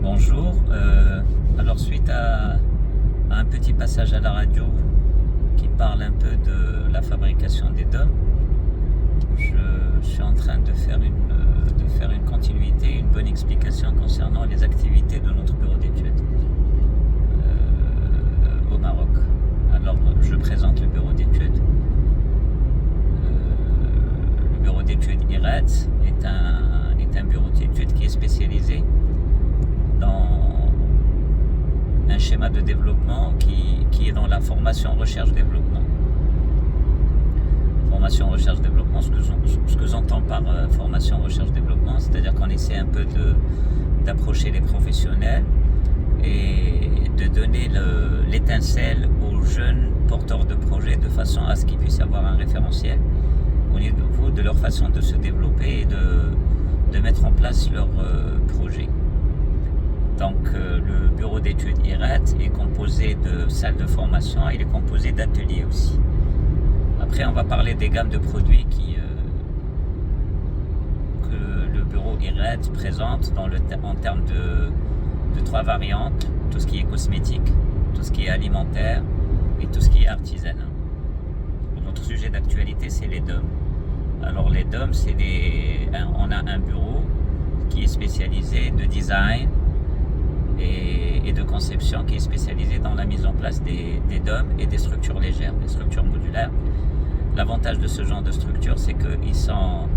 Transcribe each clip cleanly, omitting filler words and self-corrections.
Bonjour, alors suite à un petit passage à la radio qui parle un peu de la fabrication des DOM, je suis en train de faire une continuité, une bonne explication concernant les activités de notre bureau d'études au Maroc. Alors je présente le bureau d'études. Le bureau d'études IRET est un bureau d'études qui est spécialisé dans un schéma de développement qui est dans la formation recherche-développement. Formation recherche-développement, ce que j'entends par formation recherche-développement, c'est-à-dire qu'on essaie un peu d'approcher les professionnels et de donner l'étincelle aux jeunes porteurs de projets de façon à ce qu'ils puissent avoir un référentiel au niveau de leur façon de se développer et de mettre en place leur projet. Donc le bureau d'études IRET est composé de salles de formation et il est composé d'ateliers aussi. Après, on va parler des gammes de produits que le bureau IRET présente en termes de trois variantes: tout ce qui est cosmétique, tout ce qui est alimentaire et tout ce qui est artisanat. Notre sujet d'actualité, c'est les DOM. Alors les DOM, on a un bureau qui est spécialisé de design et de conception, qui est spécialisé dans la mise en place des DOM et des structures légères, des structures modulaires. L'avantage de ce genre de structure, c'est qu'ils sont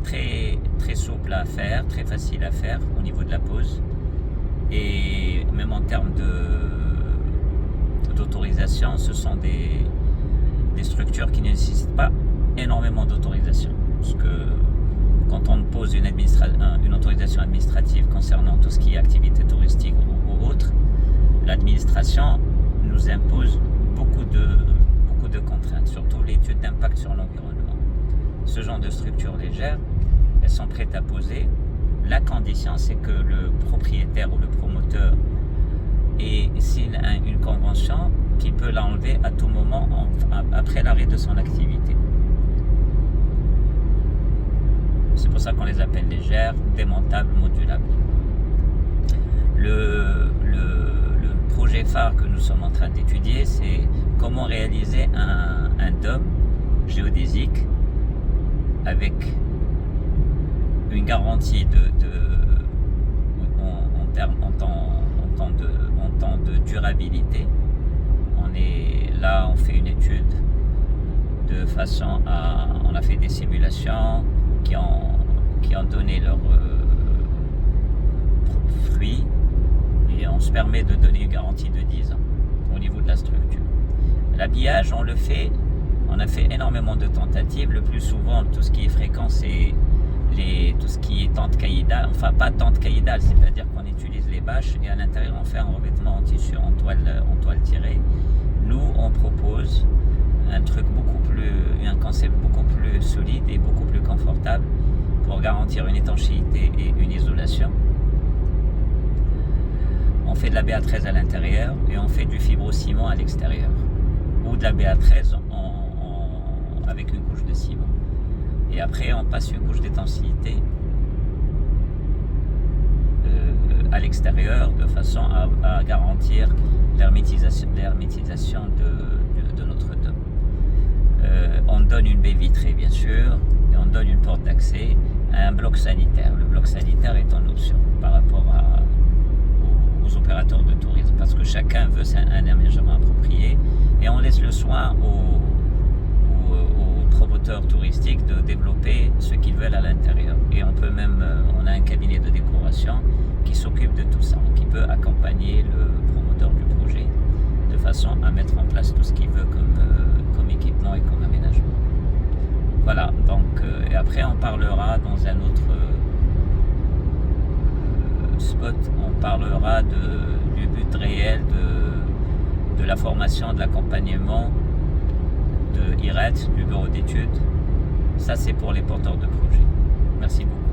très, très souples à faire, très faciles à faire au niveau de la pose. Et même en termes d'autorisation, ce sont des structures qui ne nécessitent pas énormément d'autorisation. Parce que quand on pose une autorisation administrative concernant tout ce qui est activité touristique ou autre, l'administration nous impose beaucoup de contraintes, surtout l'étude d'impact sur l'environnement. Ce genre de structures légères, elles sont prêtes à poser. La condition, c'est que le propriétaire ou le promoteur signe une convention qui peut l'enlever à tout moment après l'arrêt de son activité. C'est pour ça qu'on les appelle légères, démontables, modulables. Le projet phare que nous sommes en train d'étudier, c'est comment réaliser un DOM géodésique avec une garantie en temps de durabilité. On fait une étude de façon à... On a fait des simulations qui ont donné leurs fruits, et on se permet de donner une garantie de 10 ans au niveau de la structure. L'habillage, on a fait énormément de tentatives. Le plus souvent, tout ce qui est fréquent, c'est tout ce qui est tente caïdale, enfin pas tente caïdale, c'est-à-dire qu'on utilise les bâches et à l'intérieur on fait un revêtement en tissu en toile tirée. Nous, on propose un concept beaucoup plus solide et beaucoup plus confortable pour garantir une étanchéité et une isolation. On fait de la BA13 à l'intérieur et on fait du fibrociment à l'extérieur, ou de la BA13 avec une couche de ciment. Et après, on passe une couche d'étanchéité à l'extérieur de façon à garantir l'hermétisation de notre DOM. On donne une baie vitrée, bien sûr, et on donne une porte d'accès à un bloc sanitaire. Le bloc sanitaire est en option par rapport aux opérateurs de tourisme, parce que chacun veut un aménagement approprié, et on laisse le soin aux promoteurs touristiques de développer ce qu'ils veulent à l'intérieur. Et on a un cabinet de décoration qui s'occupe de tout ça, qui peut accompagner le promoteur du projet de façon à mettre en place tout ce qu'il veut comme équipement et comme aménagement. Voilà, donc et après on parlera dans un autre spot, on parlera du but réel de la formation, de l'accompagnement de IRET, du bureau d'études. Ça, c'est pour les porteurs de projets. Merci beaucoup.